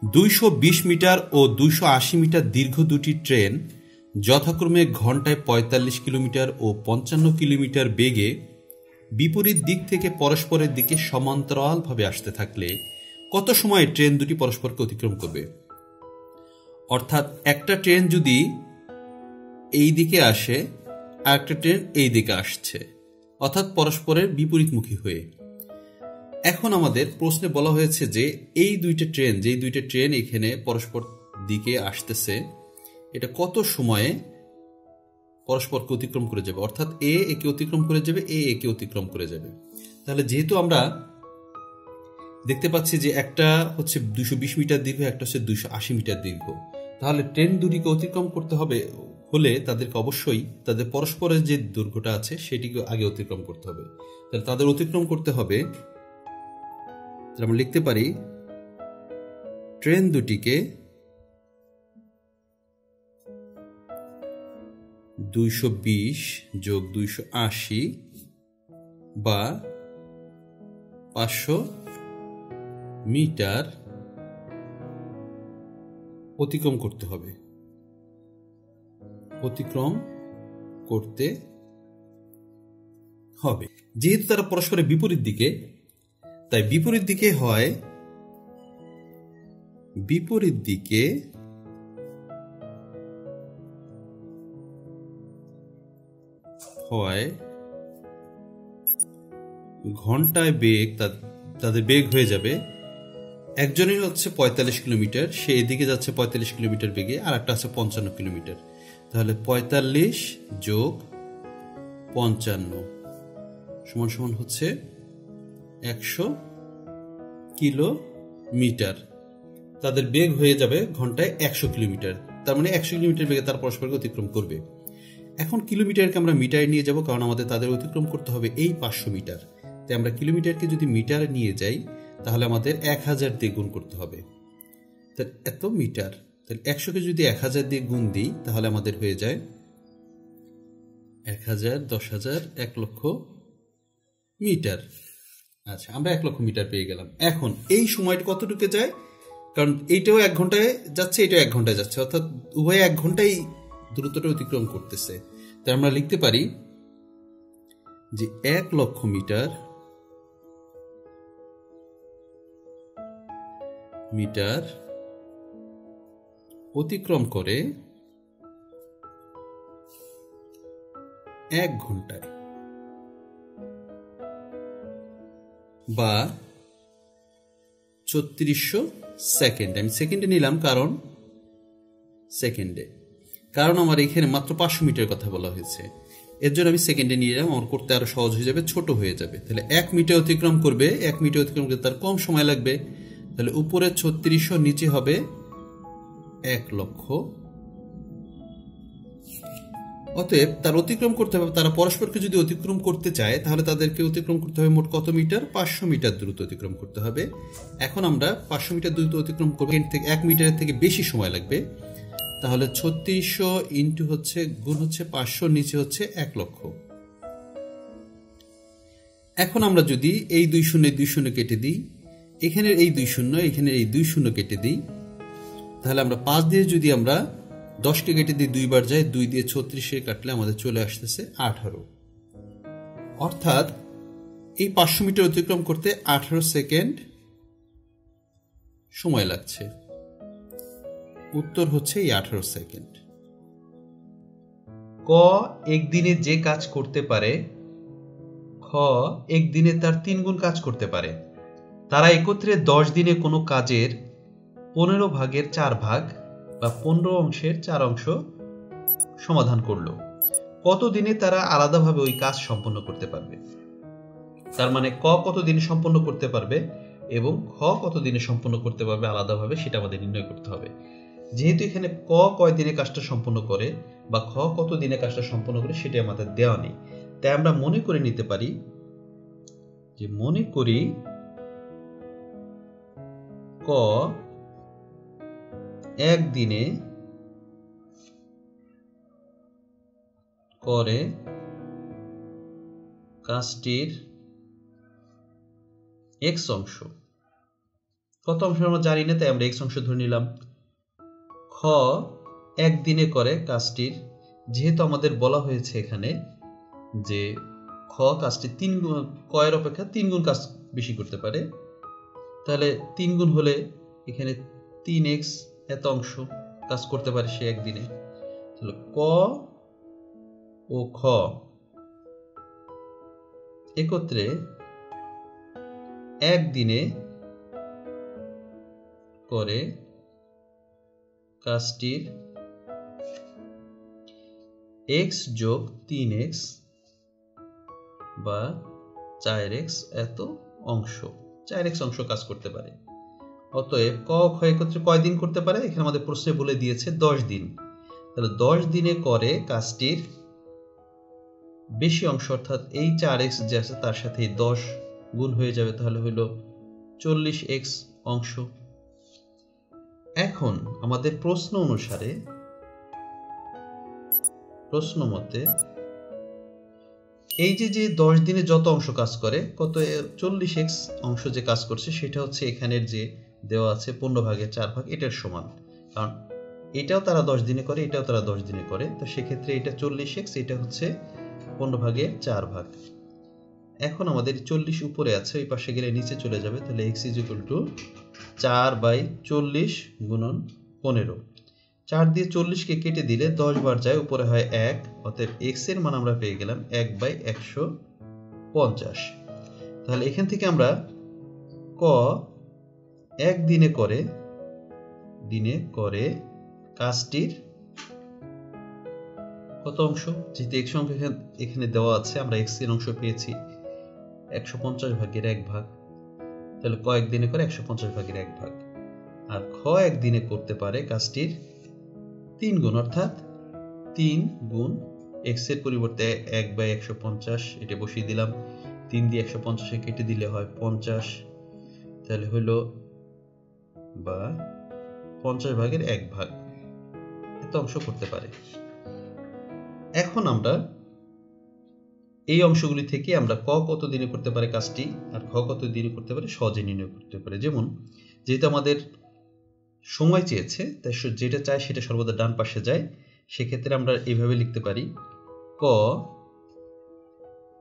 220 metre ও 280 metre দীর্ঘ দুটি train যথাক্রমে ঘন্টায় 45 কিলোমিটার ও 55 কিলোমিটার বেগে বিপরীত দিক থেকে পরস্পরের দিকে সমান্তরালভাবে আসতে থাকলে কত সময়ে ট্রেন দুটি পরস্পরকে অতিক্রম করবে? অর্থাৎ একটা ট্রেন যদি এই দিকে আসে আর একটা ট্রেন এই দিকে আসছে, অর্থাৎ পরস্পরের বিপরীতমুখী হয়ে। এখন আমাদের প্রশ্নে বলা হয়েছে যে এই দুইটা ট্রেন এখানে পরস্পর দিকে আসতেছে, এটা কত সময়ে পরস্পরকে অতিক্রম করে যাবে, অর্থাৎ এ একে অতিক্রম করে যাবে, এ একে অতিক্রম করে যাবে। তাহলে যেহেতু আমরা দেখতে পাচ্ছি যে একটা হচ্ছে 220 মিটার দীর্ঘ, একটা হচ্ছে 280 মিটার দীর্ঘ, তাহলে ট্রেন দুটিকে অতিক্রম করতে হলে তাদেরকে অবশ্যই তাদের পরস্পরের যে দৈর্ঘ্যটা আছে সেটিকে আগে অতিক্রম করতে হবে। তাহলে তাদের অতিক্রম করতে হবে, আমরা লিখতে পারি ট্রেন দুটিকে 220 যোগ 280 বা 500 মিটার অতিক্রম করতে হবে। যেহেতু তারা পরস্পরের বিপরীত দিকে, তাই বিপরীত দিকে হয় ঘন্টায় বেগ, তাদের বেগ হয়ে যাবে, একজনের হচ্ছে 45 কিলোমিটার, সে এদিকে যাচ্ছে 45 কিলোমিটার বেগে, আর একটা আছে 55 কিলোমিটার। তাহলে 45 যোগ 55 সমান হচ্ছে 100 কিলোমিটার। তাদের বেগ হয়ে যাবে ঘন্টায় 100 কিলোমিটার। তার মানে 100 কিলোমিটার বেগে তারা পরস্পরকে অতিক্রম করবে। এখন কিলোমিটারকে আমরা মিটারে নিয়ে যাব, কারণ আমাদের তাদের অতিক্রম করতে হবে এই 500 মিটার। তাই আমরা কিলোমিটারকে যদি মিটারে নিয়ে যাই তাহলে আমাদের 1000 দিয়ে গুণ করতে হবে। তাহলে এত মিটার, তাহলে 100কে যদি 1000 দিয়ে গুণ দিই তাহলে আমাদের হয়ে যায় 1000, 10,000, 1 লক্ষ মিটার। আচ্ছা, আমরা 1 লক্ষ মিটার পেয়ে গেলাম। এখন এই সময়টা কতটুকু যায়, কারণ এইটাও 1 ঘন্টায় যাচ্ছে, এটাও 1 ঘন্টায় যাচ্ছে, অর্থাৎ উভয় 1 ঘন্টায় দূরত্বটা অতিক্রম করতেছে। তাই আমরা লিখতে পারি যে 1 লক্ষ মিটার অতিক্রম করে 1 ঘন্টায়, বা 3400 সেকেন্ড। আমি সেকেন্ডে নিলাম কারণ আমার এখানে মাত্র 500 মিটার কথা বলা হয়েছে, এর জন্য আমি সেকেন্ডে নিয়ে নিলাম, আমার করতে আরো সহজ হয়ে যাবে, ছোট হয়ে যাবে। তাহলে 1 মিটার অতিক্রম করবে, 1 মিটার অতিক্রম করতে তার কম সময় লাগবে। তাহলে উপরে 3600, নিচে হবে 1 লক্ষ। অতএব তার অতিক্রম করতে হবে, তারা পরস্পরকে যদি অতিক্রম করতে চায় তাহলে তাদেরকে অতিক্রম করতে হবে মোট কত মিটার? 500 মিটার দূরত্ব অতিক্রম করতে হবে। এখন আমরা 500 মিটার দূরত্ব অতিক্রম করবো, 1 মিটারের থেকে বেশি সময় লাগবে। তাহলে 3600 ইন্টু হচ্ছে গুণ হচ্ছে 500, নিচে হচ্ছে 1 লক্ষ। এখন আমরা যদি এই 2 শূন্য কেটে দিই, এখানের এই 2 শূন্য, এখানের এই 2 শূন্য কেটে দিই, তাহলে আমরা 5 দিয়ে যদি আমরা 10কে কেটে দিই 2 বার যায়, 2 দিয়ে 36 কাটলে আমাদের চলে আসতেছে 18। অর্থাৎ এই 500 মিটার অতিক্রম করতে 18 সেকেন্ড সময় লাগছে। উত্তর হচ্ছে এই 18 সেকেন্ড। ক একদিনে যে কাজ করতে পারে, খ একদিনে তার 3 গুণ কাজ করতে পারে। তারা একত্রে 10 দিনে কোনো কাজের 15 ভাগের 4 ভাগ বা 15 অংশের 4 অংশ সমাধান করলো। কত দিনে তারা আলাদাভাবে ওই কাজ সম্পন্ন করতে পারবে? তার মানে ক কত দিনে সম্পন্ন করতে পারবে এবং খ কত দিনে সম্পন্ন করতে পারবে আলাদাভাবে, সেটা আমাদের নির্ণয় করতে হবে। যেহেতু এখানে ক কয় দিনে কাজটা সম্পন্ন করে বা খ কত দিনে কাজটা সম্পন্ন করে সেটা আমাদের দেওয়া নেই, তাই আমরা মনে করে নিতে পারি যে ক একদিনে করে কাজটির x অংশ কত অংশ আমরা জানি না, তাই আমরা এক্স অংশ ধরে নিলাম। খ একদিনে করে কাজটির, যেহেতু আমাদের বলা হয়েছে এখানে যে খ কাজটি 3 গুণ, ক এর অপেক্ষা 3 গুণ কাজ বেশি করতে পারে, তাহলে 3 গুণ হলে এখানে 3x এত অংশ কাজ করতে পারে সে একদিনে। তাহলে ক ও খ একত্রে একদিনে করে কাজটির x যোগ 3x বা 4x এত অংশ, 4x অংশ কাজ করতে পারে। অতএব ক খ একত্রে কয়দিন করতে পারে, এখানে আমাদের প্রশ্নে বলে দিয়েছে 10 দিন। তাহলে 10 দিনে করে কাজটির বেশি অংশ, অর্থাৎ এই 4x যে আছে তার সাথে 10 গুণ হয়ে যাবে, তাহলে হলো 40x অংশ। এখন আমাদের প্রশ্ন অনুসারে, প্রশ্ন মতে এই যে 10 দিনে যত অংশ কাজ করে, কত 40x অংশ যে কাজ করছে সেটা হচ্ছে এখানের যে দেওয়া আছে 15 ভাগের 4 ভাগ, এটার সমান। কারণ এটাও তারা 10 দিনে করে, এটাও তারা 10 দিনে করে, তো সেক্ষেত্রে এটা 40x, এটা হচ্ছে 15 ভাগের 4 ভাগ। এখন আমাদের 40 উপরে আছে, ওই পাশে গেলে নিচে চলে যাবে, তাহলে x = 4/40 গুণন 15। 4 দিয়ে 40কে কেটে দিলে 10 বার যায়, উপরে হয় 1, অতএব x এর মান আমরা পেয়ে গেলাম 1/150। তাহলে এখান থেকে আমরা ক একদিনে করে কাজটির কত অংশ, যেহেতু x অংশ এখানে দেওয়া আছে, আমরা x এর অংশ পেয়েছি 150 ভাগের 1 ভাগ, তাহলে ক একদিনে করে 150 ভাগের 1 ভাগ। আর খ একদিনে করতে পারে কাজটির 3 গুণ, অর্থাৎ 3 গুণ x এর পরিবর্তে 1/150 এটা বসিয়ে দিলাম, 3 দিয়ে 150 কেটে দিলে হয় 50, তাহলে হলো বা 50 ভাগের 1 ভাগ এত অংশ করতে পারে। এখন আমরা এই অংশগুলি থেকে আমরা ক কত দিনে করতে পারে কাজটি আর খ কত দিনে করতে পারে সহজে নির্ণয় করতে পারে। যেমন যেহেতু আমাদের সময় চেয়েছে, তাই যেটা চাই সেটা সর্বদা ডান পাশে যায়, সেক্ষেত্রে আমরা এইভাবে লিখতে পারি ক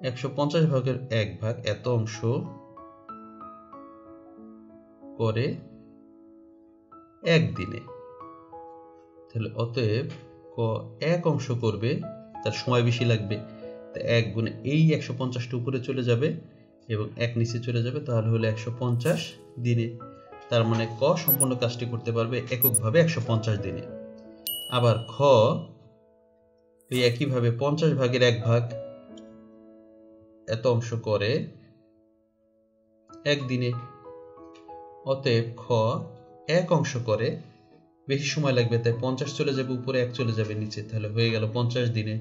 150 ভাগের 1 ভাগ এত অংশ করে একদিনে। তাহলে অতএব ক 1 অংশ করবে, তার সময় বেশি লাগবে, তাই 1 গুণে এই 150টা উপরে চলে যাবে এবং 1 নিচে চলে যাবে, তাহলে হলো 150 দিনে। তার মানে ক সম্পূর্ণ কাজটি করতে পারবে এককভাবে 150 দিনে। আবার খ এই একইভাবে 50 ভাগের 1 ভাগ এত অংশ করে একদিনে। অতএব খ 1 অংশ করে, বেশি সময় লাগবে, তাই 50 চলে যাবে উপরে, 1 চলে যাবে নিচে, তাহলে হয়ে গেল 50 দিনে।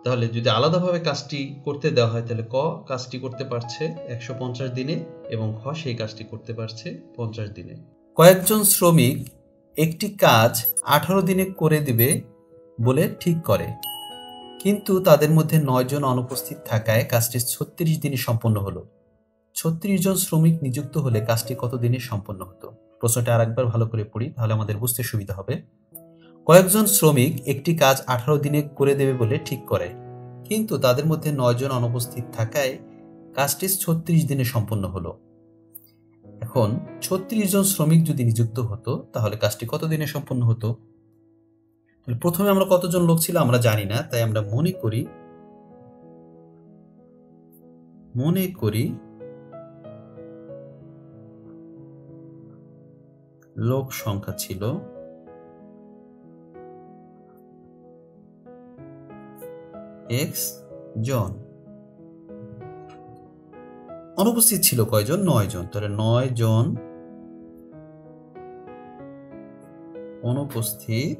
তাহলে যদি আলাদাভাবে কাজটি করতে দেওয়া হয়, তাহলে ক কাজটি করতে পারছে 150 দিনে এবং খ সেই কাজটি করতে পারছে 50 দিনে। কয়েকজন শ্রমিক একটি কাজ 18 দিনে করে দিবে বলে ঠিক করে, কিন্তু তাদের মধ্যে 9 জন অনুপস্থিত থাকায় কাজটি 36 দিনে সম্পন্ন হলো। 36 জন শ্রমিক নিযুক্ত হলে কাজটি কত দিনে সম্পন্ন হতো? প্রশ্নটা আরেকবার ভালো করে পড়ি, তাহলে আমাদের বুঝতে সুবিধা হবে। কয়েকজন শ্রমিক একটি কাজ 18 দিনে করে দেবে বলে ঠিক করে, কিন্তু তাদের মধ্যে 9 জন অনুপস্থিত থাকায় কাজটি 36 দিনে সম্পন্ন হলো। এখন 36 জন শ্রমিক যদি নিযুক্ত হতো তাহলে কাজটি কত দিনে সম্পন্ন হতো? প্রথমে আমরা কতজন লোক ছিল আমরা জানি না, তাই আমরা মনে করি লোক সংখ্যা ছিল x জন। অনুপস্থিত ছিল কয়জন? 9 জন। তাহলে 9 জন অনুপস্থিত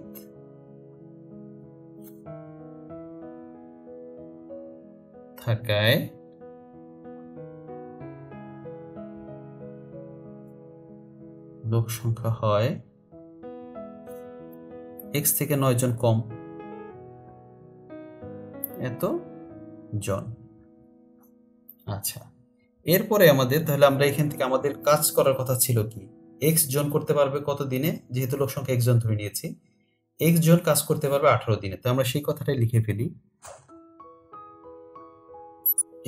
থাকায় লোক সংখ্যা হয় x থেকে 9 জন কম, এত জন। আচ্ছা, এরপরে আমাদের তাহলে আমরা এখান থেকে আমাদের কাজ করার কথা ছিল কি, এক্স জন করতে পারবে কত দিনে, যেহেতু লোক সংখ্যা এক্স জন ধরে নিয়েছি, এক্স জন কাজ করতে পারবে 18 দিনে। তো আমরা সেই কথাটাই লিখে ফেলি,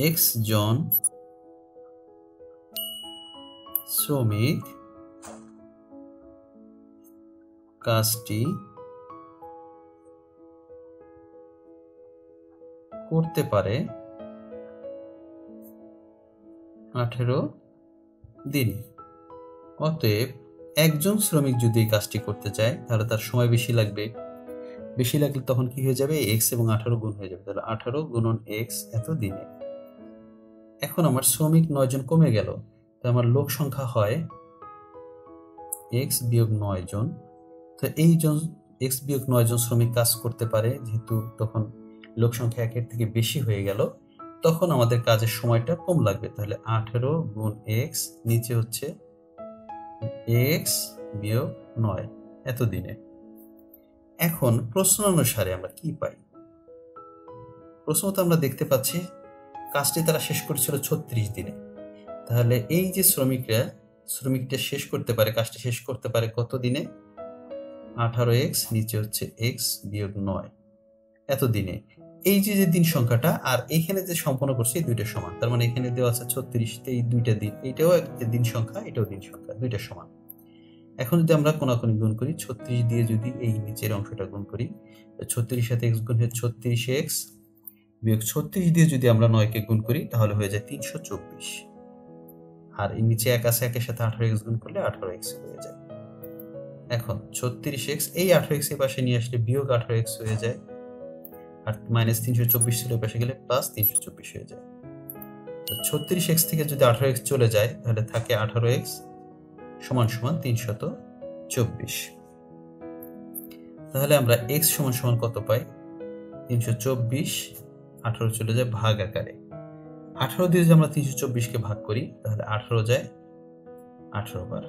এক্স জন শ্রমিক কাজটি করতে পারে 18 দিন। অতএব একজন শ্রমিক যদি এই কাজটি করতে চায় তাহলে তার সময় বেশি লাগবে, বেশি লাগলে তখন কি হয়ে যাবে, এক্স এবং 18 গুণ হয়ে যাবে, তাহলে 18 গুণন এক্স এত দিনে। এখন আমার শ্রমিক 9 জন কমে গেল, তো আমার লোক সংখ্যা হয় এক্স বিয়োগ 9 জন। তো এই জন এক্স বিয়োগ 9 জন শ্রমিক কাজ করতে পারে, যেহেতু তখন লোক সংখ্যা 1-এর থেকে বেশি হয়ে গেল, তখন আমাদের কাজের সময়টা কম লাগবে। তাহলে 18 গুণ এক্স নিচে হচ্ছে এক্স বিয়োগ 9 এত দিনে। এখন প্রশ্ন অনুসারে আমরা কি পাই, প্রশ্নতে আমরা দেখতে পাচ্ছি কাজটি তারা শেষ করেছিল 36 দিনে। তাহলে এই যে শ্রমিকটা শেষ করতে পারে, কাজটি শেষ করতে পারে কত দিনে, 18x নিচে হচ্ছে এক্স বিয়োগ 9 এত দিনে। এই যে দিন সংখ্যাটা আর এখানে যে সম্পন্ন করছে এই দুইটা সমান, তার মানে এখানে দেওয়া আছে 36, এই দুইটা দিন, এটাও একটা দিন সংখ্যা, এটাও দিন সংখ্যা, দুইটা সমান। এখন যদি আমরা কোনাকুনি গুণ করি, 36 দিয়ে যদি এই নিচের অংশটা গুণ করি, 36 সাথে এক্স গুণ হয়ে 36x বিয়োগ 36 দিয়ে যদি আমরা 9কে গুণ করি তাহলে হয়ে যায় 324, আর এই নিচে এক আছে, একের সাথে 18x গুণ করলে 18x হয়ে যায়। এখন 36x এই 18x এর পাশে নিয়ে আসলে বিয়োগ 18x হয়ে যায়, আর মাইনাস 324 ছিল পাশে গেলে প্লাস 324 হয়ে যায়। তো 36x থেকে যদি 18x চলে যায় তাহলে থাকে 18x সমান সমান 324। তাহলে আমরা x সমান সমান কত পাই, 324, 18 চলে যায় ভাগ আকারে, 18 দিয়ে যদি আমরা 324কে ভাগ করি তাহলে 18 যায় 18 বার,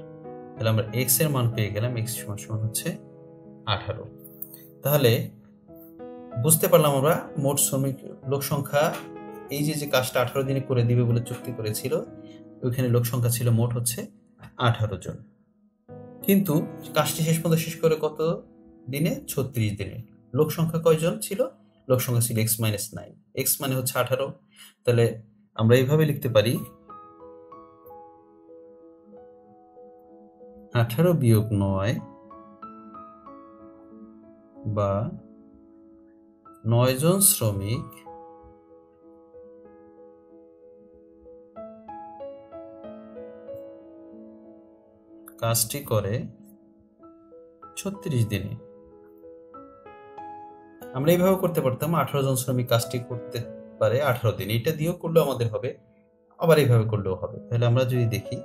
তাহলে আমরা x এর মান পেয়ে গেলাম, x সমান সমান হচ্ছে 18। তাহলে বুঝতে পারলাম আমরা মোট শ্রমিক লোক সংখ্যা, এই যে কাজটা 18 দিনে করে দিবে বলে চুক্তি করেছিল, ওইখানে লোক সংখ্যা ছিল মোট হচ্ছে 18 জন, কিন্তু কাজটি শেষ পর্যন্ত শেষ করে কত দিনে, 36 দিনে। লোক সংখ্যা কয়জন ছিল, লোক সংখ্যা ছিল x - 9, x মানে হচ্ছে 18। তাহলে আমরা এইভাবে লিখতে পারি 18 বিয়োগ 9 বা 9 জন শ্রমিক কাজটি করে 36 দিনে। আমরা এইভাবে করতে পারতাম, 18 জন শ্রমিক কাজটি করতে পারে 18 দিনে, এটা দিয়েও করলেও আমাদের হবে, আবার এইভাবে করলেও হবে। তাহলে আমরা যদি দেখি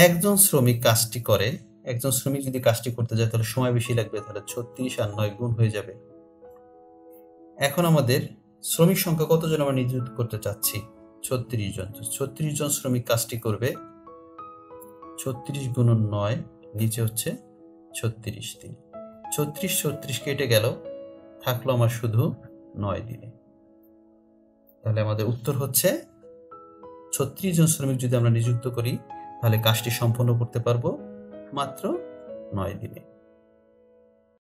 একজন শ্রমিক কাজটি করে, একজন শ্রমিক যদি কাজটি করতে যায় তাহলে সময় বেশি লাগবে, তাহলে 36 আর 9 গুণ হয়ে যাবে। এখন আমাদের শ্রমিক সংখ্যা কতজন আমরা নিযুক্ত করতে চাচ্ছি, 36 জন। 36 জন শ্রমিক কাজটি করবে, 36 গুণন 9 নিচে হচ্ছে 36 দিন, 36 কেটে গেল, থাকলো আমার শুধু 9 দিনে। তাহলে আমাদের উত্তর হচ্ছে 36 জন শ্রমিক যদি আমরা নিযুক্ত করি তাহলে কাজটি সম্পন্ন করতে পারবো মাত্র 9 দিনে।